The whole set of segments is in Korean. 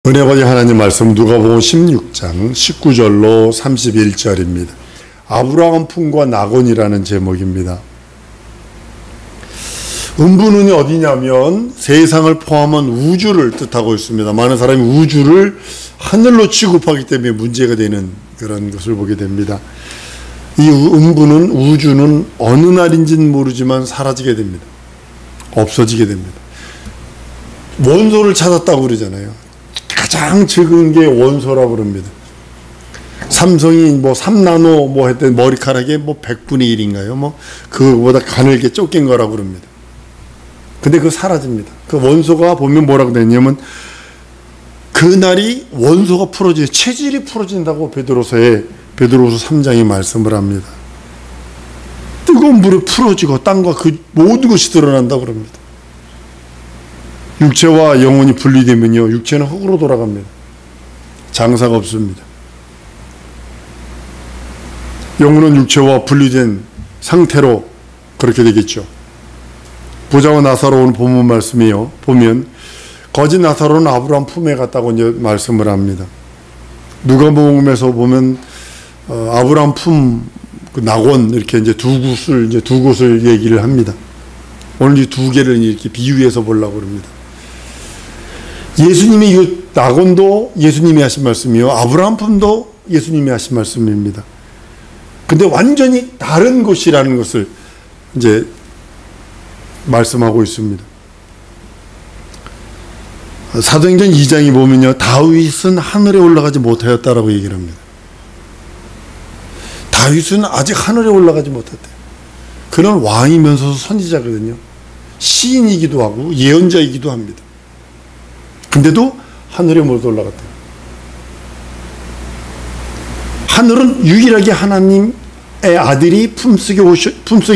은혜받이 하나님 말씀 누가복음 16장 19절로 31절입니다. 아브라함 품과 낙원이라는 제목입니다. 음부는이 어디냐면 세상을 포함한 우주를 뜻하고 있습니다. 많은 사람이 우주를 하늘로 취급하기 때문에 문제가 되는 그런 것을 보게 됩니다. 이 음부는 우주는 어느 날인지는 모르지만 사라지게 됩니다. 없어지게 됩니다. 원소를 찾았다고 그러잖아요. 가장 적은 게 원소라고 그럽니다. 삼성이 3나노 했더니 머리카락에 100분의 1인가요? 그거보다 가늘게 쫓긴 거라고 그럽니다. 근데 그거 사라집니다. 그 원소가 보면 뭐라고 되냐면 그날이 원소가 풀어져요. 체질이 풀어진다고 베드로서 3장이 말씀을 합니다. 뜨거운 물에 풀어지고 땅과 그 모든 것이 드러난다고 그럽니다. 육체와 영혼이 분리되면요, 육체는 흙으로 돌아갑니다. 장사가 없습니다. 영혼은 육체와 분리된 상태로 그렇게 되겠죠. 부자와 나사로 오늘 본문 말씀이요, 보면 거짓 나사로는 아브라함 품에 갔다고 이제 말씀을 합니다. 누가복음에서 보면 아브라함 품, 그 낙원 이렇게 이제 두 곳을 얘기를 합니다. 오늘 이 두 개를 이렇게 비유해서 보려고 합니다. 예수님이 이 낙원도 예수님이 하신 말씀이요, 아브라함 품도 예수님이 하신 말씀입니다. 근데 완전히 다른 곳이라는 것을 이제 말씀하고 있습니다. 사도행전 2장에 보면요, 다윗은 하늘에 올라가지 못하였다라고 얘기를 합니다. 다윗은 아직 하늘에 올라가지 못했대요. 그는 왕이면서도 선지자거든요. 시인이기도 하고 예언자이기도 합니다. 근데도 하늘에 못 올라갔대요. 하늘은 유일하게 하나님의 아들이 품속에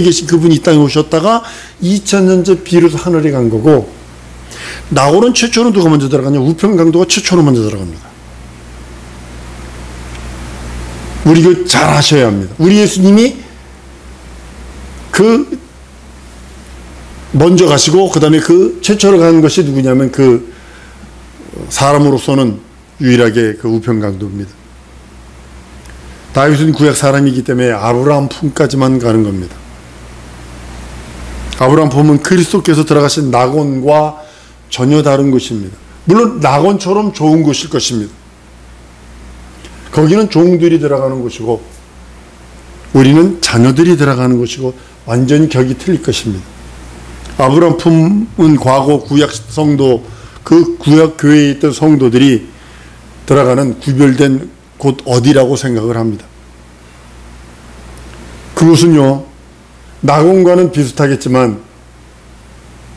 계신 그분이 이 땅에 오셨다가 2000년 전 비로소 하늘에 간 거고, 낙원은 최초로 누가 먼저 들어가냐? 우편강도가 최초로 먼저 들어갑니다. 우리 이거 잘 아셔야 합니다. 우리 예수님이 먼저 가시고 그 다음에 그 최초로 가는 것이 누구냐면 그 사람으로서는 유일하게 그 우편강도입니다. 다윗은 구약 사람이기 때문에 아브라함 품까지만 가는 겁니다. 아브라함 품은 그리스도께서 들어가신 낙원과 전혀 다른 곳입니다. 물론 낙원처럼 좋은 곳일 것입니다. 거기는 종들이 들어가는 곳이고 우리는 자녀들이 들어가는 곳이고 완전히 격이 틀릴 것입니다. 아브라함 품은 과거 구약 성도, 그 구약 교회에 있던 성도들이 들어가는 구별된 곳 어디라고 생각을 합니다. 그곳은요, 낙원과는 비슷하겠지만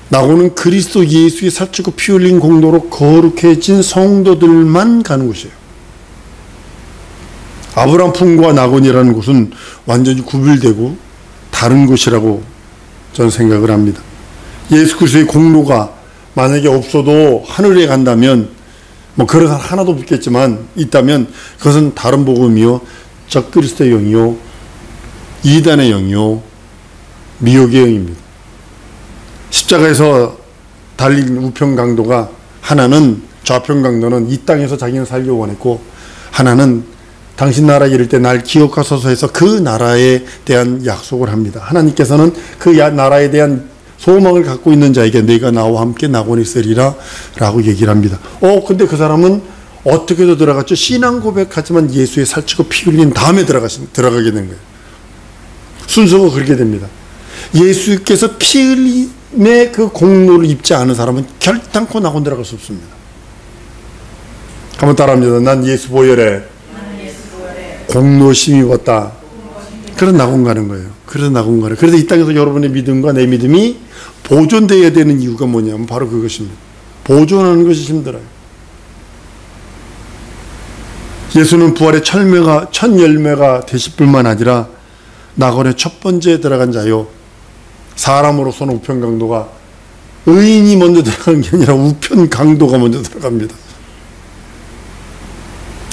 낙원은 그리스도 예수의 살찌고 피 흘린 공로로 거룩해진 성도들만 가는 곳이에요. 아브라함 품과 낙원이라는 곳은 완전히 구별되고 다른 곳이라고 저는 생각을 합니다. 예수 그리스도의 공로가 만약에 없어도 하늘에 간다면 그런 사람 하나도 없겠지만 있다면 그것은 다른 복음이요, 적그리스도의 영이요, 이단의 영이요, 미혹의 영입니다. 십자가에서 달린 우편강도가 하나는, 좌편강도는 이 땅에서 자기는 살려고 원했고, 하나는 당신 나라 이를 때 날 기억하소서 해서 그 나라에 대한 약속을 합니다. 하나님께서는 그 나라에 대한 소망을 갖고 있는 자에게 내가 나와 함께 낙원에 있으리라 라고 얘기를 합니다. 근데 그 사람은 어떻게도 들어갔죠? 신앙 고백하지만 예수의 살찌고 피 흘린 다음에 들어가게 된 거예요. 순서가 그렇게 됩니다. 예수께서 피 흘림의 그 공로를 입지 않은 사람은 결단코 낙원 들어갈 수 없습니다. 한번 따라합니다. 난 예수 보혈에 공로 심입었다. 그래서 낙원 가는 거예요. 그래서 이 땅에서 여러분의 믿음과 내 믿음이 보존되어야 되는 이유가 뭐냐면 바로 그것입니다. 보존하는 것이 힘들어요. 예수는 부활의 첫 열매가 되실 뿐만 아니라 낙원의 첫 번째 들어간 자요, 사람으로서는 우편강도가, 의인이 먼저 들어간 게 아니라 우편강도가 먼저 들어갑니다.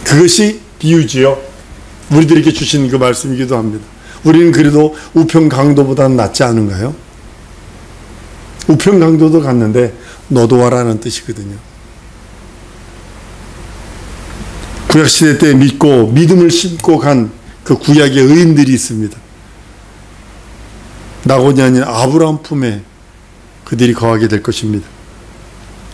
그것이 비유지요. 우리들에게 주신 그 말씀이기도 합니다. 우리는 그래도 우편강도보다는 낫지 않은가요? 우편강도도 갔는데 너도 와라는 뜻이거든요. 구약시대 때 믿고 믿음을 심고 간 그 구약의 의인들이 있습니다. 낙원이 아닌 아브라함 품에 그들이 거하게 될 것입니다.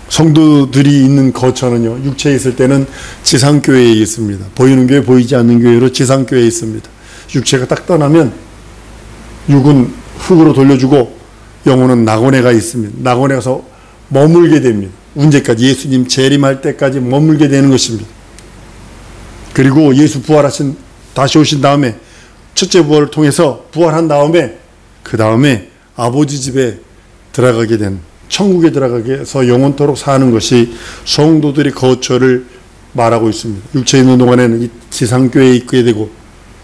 성도들이 있는 거처는요, 육체에 있을 때는 지상교회에 있습니다. 보이는 교회, 보이지 않는 교회로 지상교회에 있습니다. 육체가 딱 떠나면 육은 흙으로 돌려주고 영혼은 낙원에 가 있습니다. 낙원에 가서 머물게 됩니다. 언제까지? 예수님 재림할 때까지 머물게 되는 것입니다. 그리고 예수 부활하신, 다시 오신 다음에 첫째 부활을 통해서 부활한 다음에 그 다음에 아버지 집에 들어가게 된, 천국에 들어가게해서 영원토록 사는 것이 성도들의 거처를 말하고 있습니다. 육체에 있는 동안에는 이 지상교회에 있게 되고,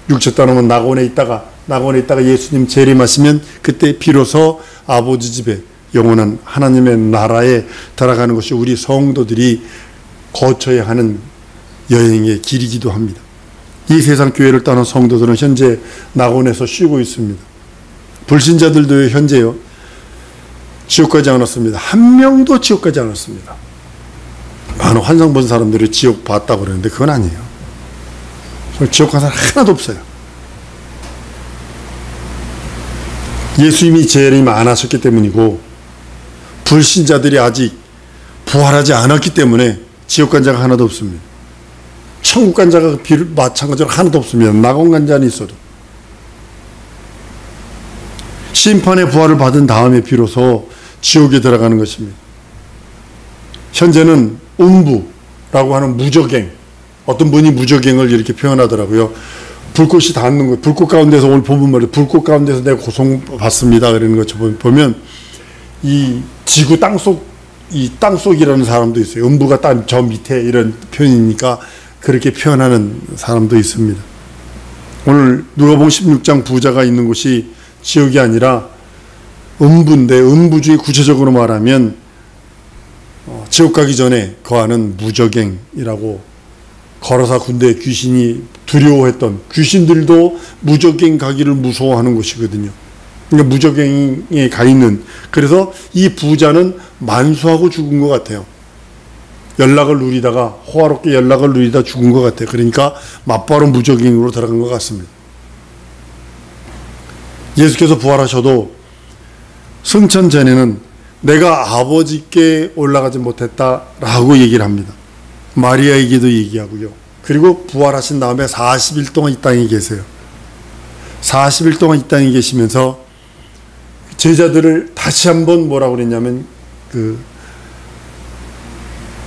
육체 떠나면 낙원에 있다가 예수님 재림하시면 그때 비로소 아버지 집에, 영원한 하나님의 나라에 들어가는 것이 우리 성도들이 거쳐야 하는 여행의 길이기도 합니다. 이 세상 교회를 떠난 성도들은 현재 낙원에서 쉬고 있습니다. 불신자들도 현재요, 지옥 가지 않았습니다. 한 명도 지옥 가지 않았습니다. 많은 환상 본 사람들이 지옥 봤다고 그러는데 그건 아니에요. 지옥 간 사람 하나도 없어요. 예수님이 재림 안 하셨기 때문이고, 불신자들이 아직 부활하지 않았기 때문에 지옥 간 자가 하나도 없습니다. 천국 간 자가 마찬가지로 하나도 없습니다. 낙원 간 자는 있어도. 심판의 부활을 받은 다음에 비로소 지옥에 들어가는 것입니다. 현재는 음부라고 하는 무적행, 어떤 분이 무적행을 이렇게 표현하더라고요. 불꽃이 닿는 거, 불꽃 가운데서, 오늘 본문 말이에요. 불꽃 가운데서 내가 고통받습니다. 그러는 것처럼 보면, 이 지구 땅속, 이 땅속이라는 사람도 있어요. 음부가 땅 저 밑에 이런 표현이니까 그렇게 표현하는 사람도 있습니다. 오늘 누가복음 16장 부자가 있는 곳이 지옥이 아니라 음부인데, 음부 중에 구체적으로 말하면 지옥 가기 전에 거하는 무적행이라고, 거라사 군대의 귀신이 두려워했던, 귀신들도 무적행 가기를 무서워하는 곳이거든요. 그러니까 무적행에 가 있는, 그래서 이 부자는 만수하고 죽은 것 같아요. 연락을 누리다가, 호화롭게 연락을 누리다 죽은 것 같아요. 그러니까 맞바로 무적행으로 들어간 것 같습니다. 예수께서 부활하셔도 승천 전에는 내가 아버지께 올라가지 못했다라고 얘기를 합니다. 마리아에게도 얘기하고요. 그리고 부활하신 다음에 40일 동안 이 땅에 계세요. 40일 동안 이 땅에 계시면서 제자들을 다시 한번 뭐라고 그랬냐면,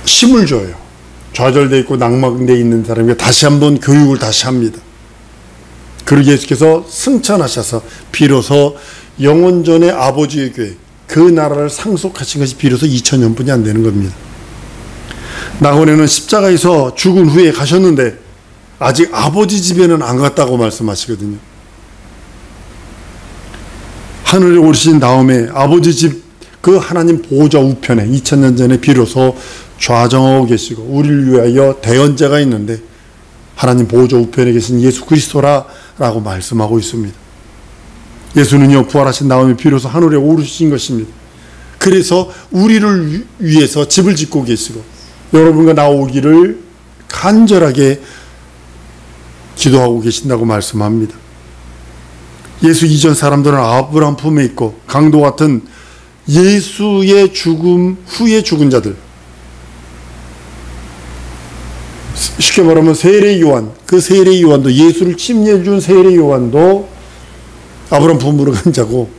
힘을 줘요. 좌절되어 있고 낙망되어 있는 사람에게 다시 한번 교육을 다시 합니다. 그리고 예수께서 승천하셔서 비로소 영원전의 아버지의 교회, 그 나라를 상속하신 것이 비로소 2000년뿐이 안 되는 겁니다. 낙원에는 십자가에서 죽은 후에 가셨는데 아직 아버지 집에는 안 갔다고 말씀하시거든요. 하늘에 오르신 다음에 아버지 집, 그 하나님 보호자 우편에 2000년 전에 비로소 좌정하고 계시고, 우리를 위하여 대언자가 있는데 하나님 보호자 우편에 계신 예수 그리스도라고 말씀하고 있습니다. 예수는요, 부활하신 다음에 비로소 하늘에 오르신 것입니다. 그래서 우리를 위해서 집을 짓고 계시고, 여러분과 나오기를 간절하게 기도하고 계신다고 말씀합니다. 예수 이전 사람들은 아브라함 품에 있고, 강도 같은 예수의 죽음 후에 죽은 자들, 쉽게 말하면 세례 요한, 그 세례 요한도, 예수를 침례해 준 세례 요한도 아브라함 품으로 간 자고,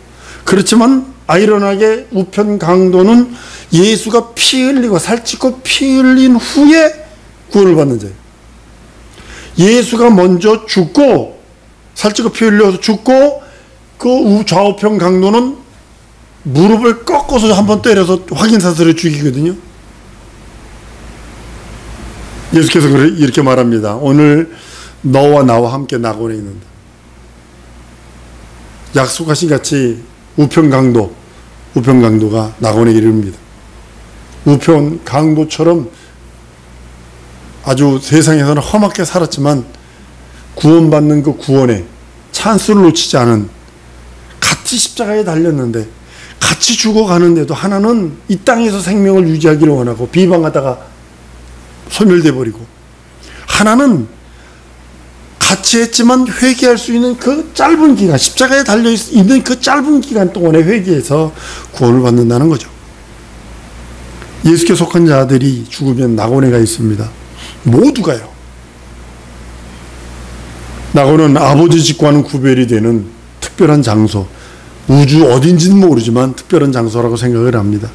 그렇지만 아이러니하게 우편 강도는 예수가 피 흘리고 살찌고 피 흘린 후에 구원을 받는 자예요. 예수가 먼저 죽고, 살찌고 피 흘려서 죽고, 그 좌우편 강도는 무릎을 꺾어서 한번 때려서 확인사슬에 죽이거든요. 예수께서 이렇게 말합니다. 오늘 너와 나와 함께 낙원에 있는다. 약속하신 같이 우편 강도가 낙원에 이릅니다. 우편 강도처럼 아주 세상에서는 험하게 살았지만 구원받는 그 구원에 찬스를 놓치지 않은, 같이 십자가에 달렸는데 같이 죽어가는데도 하나는 이 땅에서 생명을 유지하기를 원하고 비방하다가 소멸돼 버리고, 하나는 같이 했지만 회개할 수 있는 그 짧은 기간, 십자가에 달려있는 그 짧은 기간 동안에 회개해서 구원을 받는다는 거죠. 예수께 속한 자들이 죽으면 낙원에 가 있습니다. 모두가요. 낙원은 아버지 집과는 구별이 되는 특별한 장소, 우주 어딘지는 모르지만 특별한 장소라고 생각을 합니다.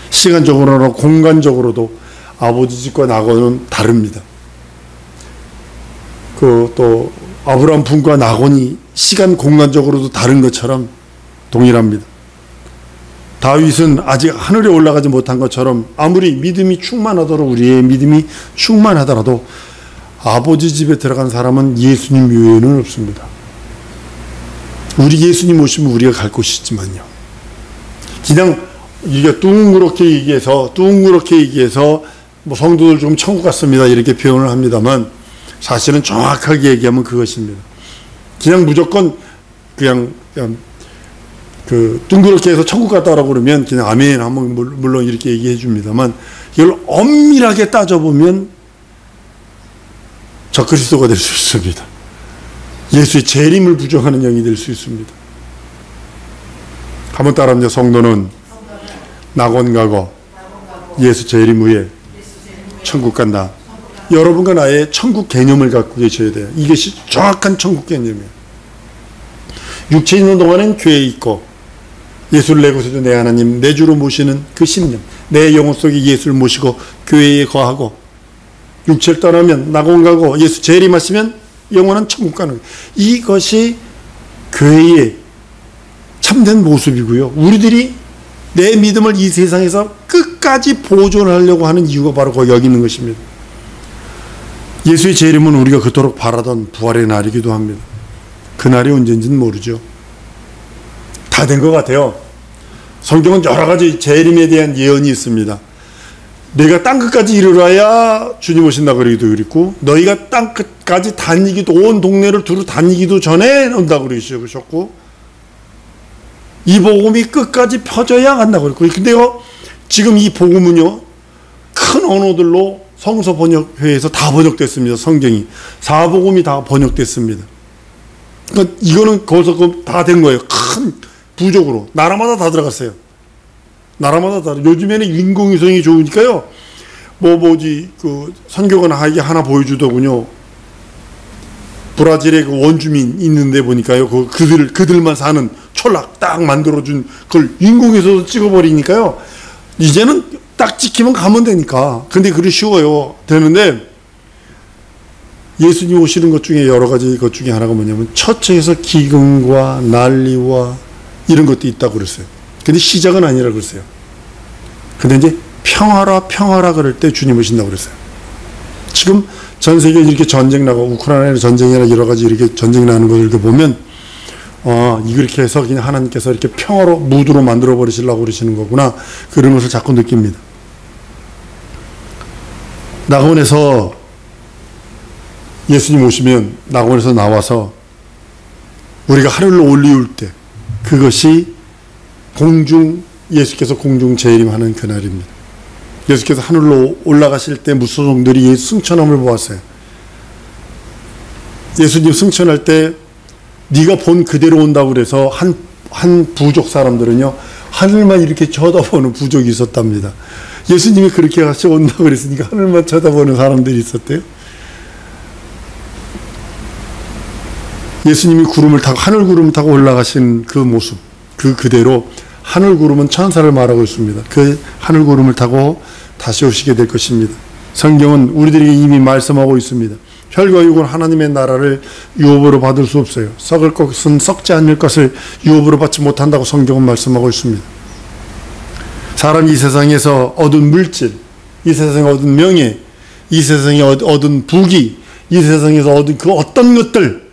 시간적으로나 공간적으로도 아버지 집과 낙원은 다릅니다. 또 아브라함 품과 낙원이 시간 공간적으로도 다른 것처럼 동일합니다. 다윗은 아직 하늘에 올라가지 못한 것처럼 아무리 믿음이 충만하더라도, 우리의 믿음이 충만하더라도 아버지 집에 들어간 사람은 예수님 외에는 없습니다. 우리 예수님 오시면 우리가 갈 곳이 있지만요. 그냥 이게 둥그렇게 얘기해서 뭐 성도들 좀 천국 갔습니다 이렇게 표현을 합니다만, 사실은 정확하게 얘기하면 그것입니다. 그냥 무조건 그냥 그 둥그렇게 해서 천국 갔다라고 그러면 그냥 아멘 하면 물론 이렇게 얘기해 줍니다만, 이걸 엄밀하게 따져보면 적그리스도가 될 수 있습니다. 예수의 재림을 부정하는 영이 될 수 있습니다. 한번 따라합니다. 성도는 낙원 가고 예수 재림 후에 천국 간다. 여러분과 나의 천국 개념을 갖고 계셔야 돼요. 이것이 정확한 천국 개념이에요. 육체 있는 동안은 교회에 있고, 예수를 내 곳에도 내 하나님, 내 주로 모시는 그 신념, 내 영혼 속에 예수를 모시고 교회에 거하고, 육체를 떠나면 낙원 가고 예수 재림하시면 영원한 천국 가는 거예요. 이것이 교회의 참된 모습이고요. 우리들이 내 믿음을 이 세상에서 끝까지 보존하려고 하는 이유가 바로 거기 여기 있는 것입니다. 예수의 재림은 우리가 그토록 바라던 부활의 날이기도 합니다. 그날이 언제인지는 모르죠. 다 된 것 같아요. 성경은 여러 가지 재림에 대한 예언이 있습니다. 내가 땅끝까지 이르러야 주님 오신다 그러기도 그랬고, 너희가 땅끝까지 다니기도, 온 동네를 두루 다니기도 전에 온다고 그러셨고, 이 복음이 끝까지 퍼져야 간다고 그랬고, 근데요 지금 이 복음은요 큰 언어들로 성서 번역회에서 다 번역됐습니다. 성경이 사복음이 다 번역됐습니다. 그러니까 이거는 거기서 다 된 거예요. 큰 부족으로 나라마다 다 들어갔어요. 나라마다 다. 요즘에는 인공위성이 좋으니까요. 그 선교관 하나 보여주더군요. 브라질에 그 원주민 있는데 보니까요. 그들만 사는 촌락 딱 만들어준 그걸 인공위성으로 찍어버리니까요. 이제는 딱 찍히면 가면 되니까. 근데 그게 쉬워요. 되는데, 예수님 오시는 것 중에 여러 가지 것 중에 하나가 뭐냐면, 처처에서 기근과 난리와 이런 것도 있다고 그랬어요. 근데 시작은 아니라고 그랬어요. 근데 이제 평화라 그럴 때 주님 오신다고 그랬어요. 지금 전 세계에 이렇게 전쟁 나고, 우크라이나 전쟁이나 여러 가지 이렇게 전쟁 나는 걸 이렇게 보면, 이렇게 해서 그냥 하나님께서 이렇게 평화로, 무드로 만들어 버리시려고 그러시는 거구나. 그런 것을 자꾸 느낍니다. 낙원에서 예수님 오시면 낙원에서 나와서 우리가 하늘로 올리울 때, 그것이 예수께서 공중 재림하는 그날입니다. 예수께서 하늘로 올라가실 때 무소속들이 예수 승천함을 보았어요. 예수님 승천할 때 네가 본 그대로 온다고 그래서 한 부족 사람들은요 하늘만 이렇게 쳐다보는 부족이 있었답니다. 예수님이 그렇게 같이 온다고 그랬으니까 하늘만 쳐다보는 사람들이 있었대요. 예수님이 하늘 구름을 타고 올라가신 그 모습, 그대로 하늘 구름은 천사를 말하고 있습니다. 그 하늘 구름을 타고 다시 오시게 될 것입니다. 성경은 우리들에게 이미 말씀하고 있습니다. 혈과 육은 하나님의 나라를 유업으로 받을 수 없어요. 썩을 것은 썩지 않을 것을 유업으로 받지 못한다고 성경은 말씀하고 있습니다. 사람이 이 세상에서 얻은 물질, 이 세상에 얻은 명예, 이 세상에 얻은 부귀, 이 세상에서 얻은 그 어떤 것들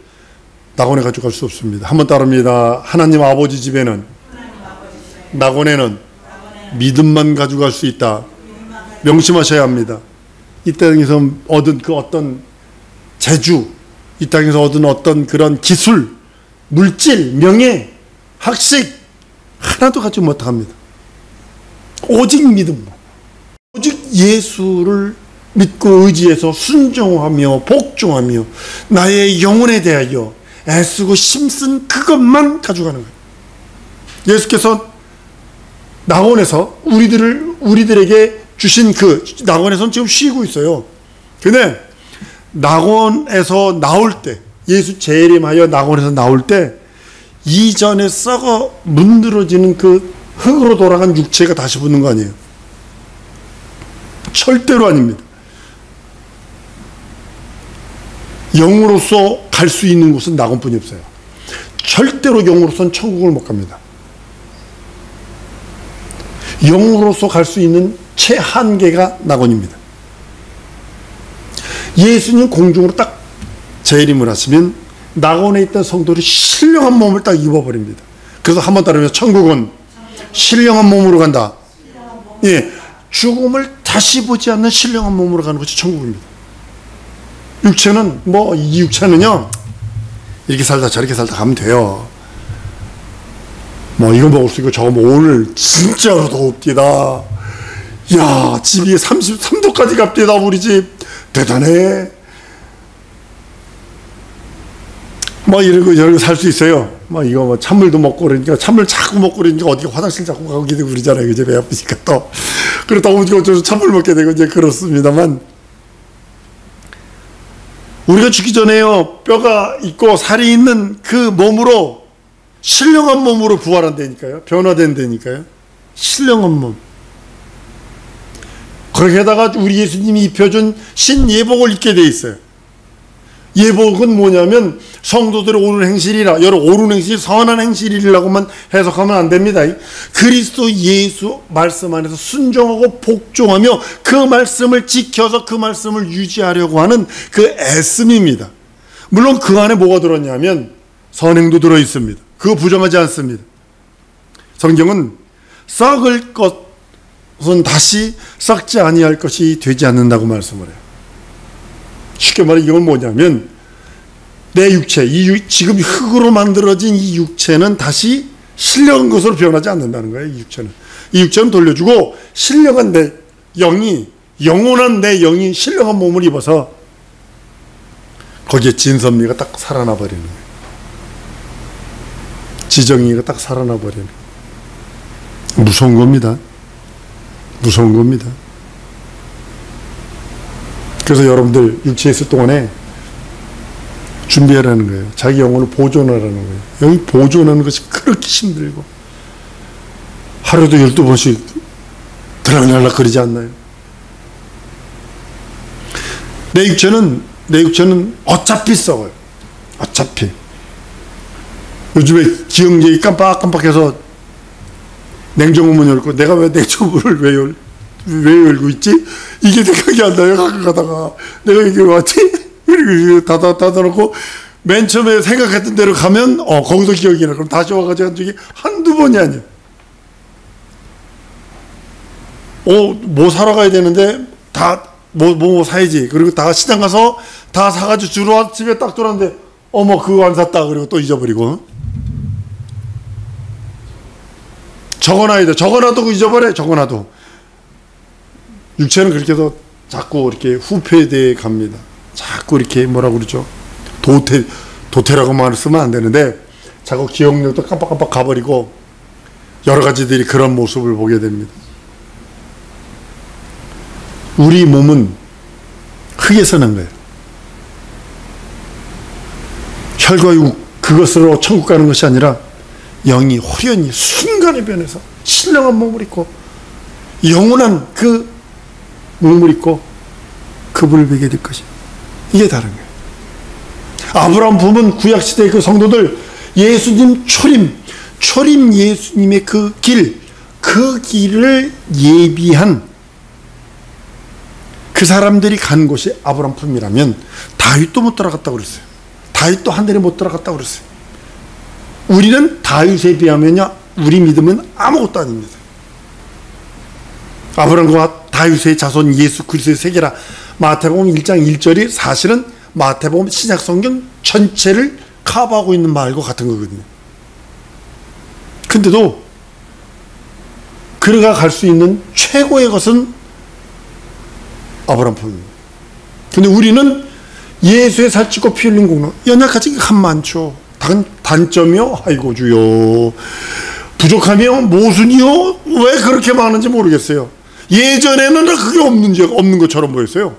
낙원에 가져갈 수 없습니다. 한번 따릅니다. 하나님 아버지 집에는, 낙원에는 믿음만 가져갈 수 있다. 명심하셔야 합니다. 이 땅에서 얻은 그 어떤 재주, 이 땅에서 얻은 어떤 그런 기술, 물질, 명예, 학식 하나도 갖지 못합니다. 오직 믿음만, 오직 예수를 믿고 의지해서 순종하며 복종하며 나의 영혼에 대하여 애쓰고 힘쓴 그것만 가져가는 거예요. 예수께서 낙원에서 우리들에게 주신 그 낙원에서는 지금 쉬고 있어요. 근데 낙원에서 나올 때, 예수 재림하여 낙원에서 나올 때 이전에 썩어 문드러지는 그 흙으로 돌아간 육체가 다시 붙는 거 아니에요. 절대로 아닙니다. 영으로서 갈 수 있는 곳은 낙원뿐이 없어요. 절대로 영으로서는 천국을 못 갑니다. 영으로서 갈 수 있는 최한계가 낙원입니다. 예수님 공중으로 딱 재림을 하시면 낙원에 있던 성도들이 신령한 몸을 딱 입어버립니다. 그래서 한번 따르면 천국은 신령한 몸으로 간다. 예, 죽음을 다시 보지 않는 신령한 몸으로 가는 것이 천국입니다. 육체는 이 육체는요 이렇게 살다 저렇게 살다 가면 돼요. 이거 먹을 수 있고 저거 오늘 진짜로 덥디다. 야, 집이 33도까지 갑디다. 우리 집 대단해. 이러고 저러고 살 수 있어요. 이거 찬물도 먹고 그러니까 찬물 자꾸 먹고 그러니까 어디 화장실 자꾸 가게 되고 그러잖아요. 이제 배 아프니까 또 그러다 보니까 어쩌서 찬물 먹게 되고 이제 그렇습니다만, 우리가 죽기 전에요 뼈가 있고 살이 있는 그 몸으로 신령한 몸으로 부활한다니까요. 변화된다니까요. 신령한 몸. 거기에다가 우리 예수님이 입혀준 신예복을 입게 돼 있어요. 예복은 뭐냐면 성도들의 옳은 행실이라, 여러 옳은 행실, 선한 행실이라고만 해석하면 안 됩니다. 그리스도 예수 말씀 안에서 순종하고 복종하며 그 말씀을 지켜서 그 말씀을 유지하려고 하는 그 애씀입니다. 물론 그 안에 뭐가 들었냐면 선행도 들어 있습니다. 그거 부정하지 않습니다. 성경은 썩을 것은 다시 썩지 아니할 것이 되지 않는다고 말씀을 해요. 쉽게 말해 이건 뭐냐면 내 육체, 지금 흙으로 만들어진 이 육체는 다시 신령한 것으로 변하지 않는다는 거예요. 이 육체는 돌려주고 신령한 내 영이, 영원한 내 영이 신령한 몸을 입어서 거기에 진선미가 딱 살아나 버리는 거예요. 지정이가 딱 살아나 버리는. 무서운 겁니다. 무서운 겁니다. 그래서 여러분들 육체에 있을 동안에 준비하라는 거예요. 자기 영혼을 보존하라는 거예요. 여기 보존하는 것이 그렇게 힘들고 하루도 12번씩 들락날락 거리지 않나요? 내 육체는 어차피 썩어요. 어차피. 요즘에 기억력이 깜빡깜빡해서 냉장고 문 열고 내가 왜 냉장고를 왜 열고 있지? 이게 생각이 안 나요. 가끔 가다가 내가 이게 왔지? 닫아놓고 맨 처음에 생각했던 대로 가면 거기서 기억이 나. 그럼 다시 와가지고 한 적이 한두 번이 아니야. 뭐 사러 가야 되는데 뭐 사야지. 그리고 다 시장 가서 다 사가지고 주로 와서 집에 딱 들어왔는데 그거 안 샀다. 그리고 또 잊어버리고. 적어놔야 돼. 적어놔도 잊어버려. 적어놔도. 육체는 그렇게 해서 자꾸 이렇게 후퇴돼 갑니다. 자꾸 이렇게 뭐라고 그러죠? 도태라고 말을 쓰면 안 되는데 자꾸 기억력도 깜빡깜빡 가버리고 여러 가지들이 그런 모습을 보게 됩니다. 우리 몸은 흙에서 난 거예요. 혈과 육 그것으로 천국 가는 것이 아니라 영이 호련히 순간에 변해서 신령한 몸을 입고 영원한 그 몸을 입고 급을 베게 될 것이. 이게 다른 거예요. 아브라함 부분 구약시대의 그 성도들 예수님 초림 예수님의 그 길을 예비한 그 사람들이 간 곳이 아브라함 품이라면 다윗도 못 따라갔다고 그랬어요. 다윗도 하늘에 못 따라갔다고 그랬어요. 우리는 다윗에 비하면요, 우리 믿음은 아무것도 아닙니다. 아브라함과 다윗의 자손 예수 그리스도의 세계라. 마태복음 1장 1절이 사실은 마태복음 신약성경 전체를 커버하고 있는 말과 같은 거거든요. 근데도 그가 갈 수 있는 최고의 것은 아브라함 품입니다. 근데 우리는 예수의 살찌고 피 흘린 공로 연약하지 한 많죠. 단점이요? 아이고 주여. 부족하며 모순이요? 왜 그렇게 많은지 모르겠어요. 예전에는 그게 없는 것처럼 보였어요.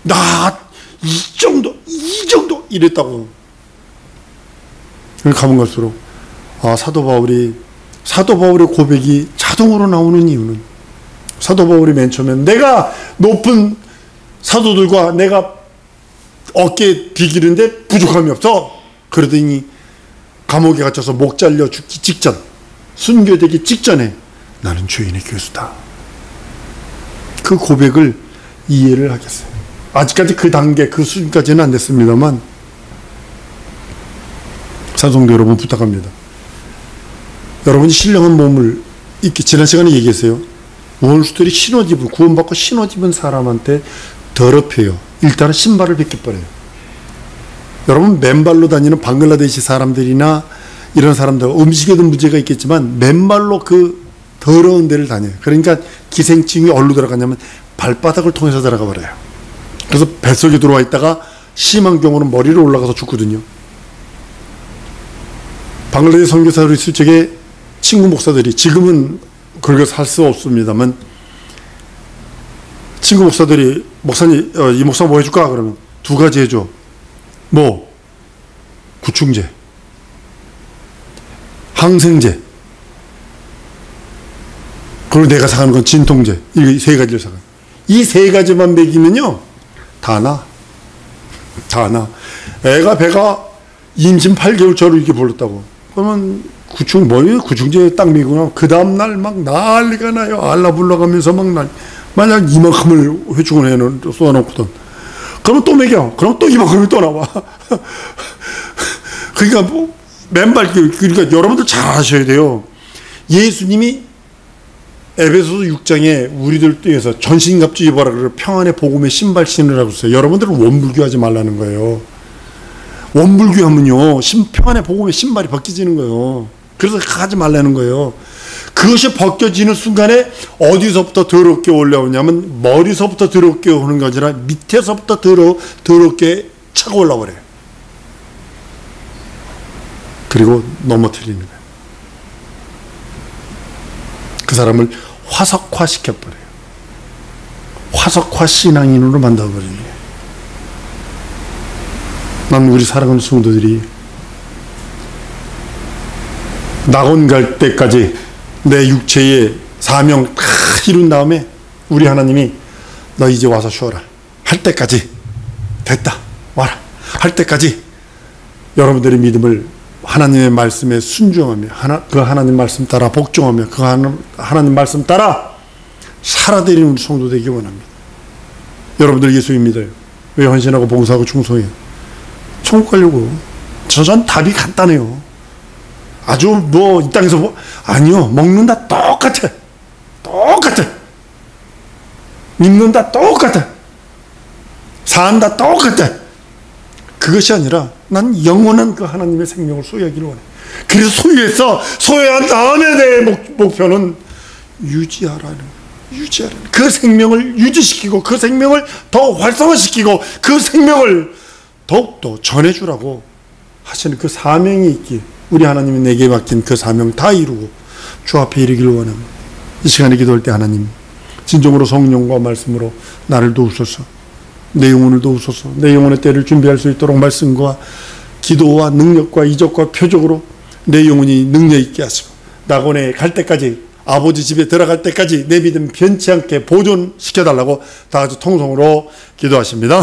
나 이 정도 이랬다고. 가면 갈수록 사도 바울의 고백이 자동으로 나오는 이유는, 사도 바울이 맨 처음에 내가 높은 사도들과 내가 어깨에 비기는데 부족함이 없어. 그러더니 감옥에 갇혀서 목 잘려 죽기 직전, 순교되기 직전에 나는 죄인의 교수다. 그 고백을 이해를 하겠어요. 아직까지 그 단계, 그 수준까지는 안 됐습니다만, 사성도 여러분 부탁합니다. 여러분이 신령한 몸을 지난 시간에 얘기했어요. 원수들이 구원받고 신옷입은 사람한테 더럽혀요. 일단은 신발을 벗겨버려요. 여러분, 맨발로 다니는 방글라데시 사람들이나 이런 사람들, 음식에도 문제가 있겠지만 맨발로 그 더러운 데를 다녀요. 그러니까 기생충이 어디로 들어가냐면 발바닥을 통해서 들어가 버려요. 그래서 뱃속에 들어와 있다가 심한 경우는 머리로 올라가서 죽거든요. 방글라데시 선교사로 있을 적에 친구 목사들이, 지금은 그렇게 살 수 없습니다만, 친구 목사들이 목사님, 이 목사 뭐 해줄까? 그러면 두 가지 해줘. 뭐? 구충제, 항생제, 그리고 내가 사가는 건 진통제. 이 세 가지를 사가. 이 세 가지만 먹이면요, 다 나. 배가 임신 8개월째로 이렇게 불렀다고. 그러면 구충제 딱 먹이고 그 다음날 막 난리가 나요. 알라불라가면서 만약 이만큼을 회충원에는 쏟아놓거든. 그러면 또 먹여. 그럼 또 이만큼이 또 나와. 그러니까 그러니까 여러분들 잘 아셔야 돼요. 예수님이 에베소서 6장에 우리들 위해서 전신갑주 입어라 그러고 평안의 복음의 신발 신으라고 했어요. 여러분들은 원불교하지 말라는 거예요. 원불교하면요, 평안의 복음의 신발이 벗겨지는 거예요. 그래서 하지 말라는 거예요. 그것이 벗겨지는 순간에 어디서부터 더럽게 올라오냐면 머리서부터 더럽게 오는 게 아니라 밑에서부터 더럽게 차고 올라오래요. 그리고 넘어뜨리는 거예요. 그 사람을 화석화 시켜버려요. 화석화 신앙인으로 만들어버리는 거예요. 난 우리 사랑하는 성도들이 낙원 갈 때까지 내 육체의 사명 다 이룬 다음에 우리 하나님이 너 이제 와서 쉬어라 할 때까지, 됐다 와라 할 때까지 여러분들의 믿음을 하나님의 말씀에 순종하며 그 하나님 말씀 따라 복종하며 그 하나님 말씀 따라 살아드리는 우리 성도 되기 원합니다. 여러분들 예수 믿어요. 왜 헌신하고 봉사하고 충성해요? 천국 가려고. 전 답이 간단해요. 아주 이 땅에서 아니요, 먹는다 똑같아. 입는다 똑같아. 산다 똑같아. 그것이 아니라 난 영원한 그 하나님의 생명을 소유하기를 원해. 그래서 소유한 다음에 내 목표는 유지하라는 그 생명을 유지시키고 그 생명을 더 활성화시키고 그 생명을 더욱더 전해주라고 하시는 그 사명이 있기에 우리 하나님이 내게 맡긴 그 사명 다 이루고 주 앞에 이르기를 원합니다. 이 시간에 기도할 때 하나님, 진정으로 성령과 말씀으로 나를 도우소서. 내 영혼을 도우소서. 내 영혼의 때를 준비할 수 있도록 말씀과 기도와 능력과 이적과 표적으로 내 영혼이 능력 있게 하시고 낙원에 갈 때까지, 아버지 집에 들어갈 때까지 내 믿음 변치 않게 보존시켜달라고 다 같이 통성으로 기도하십니다.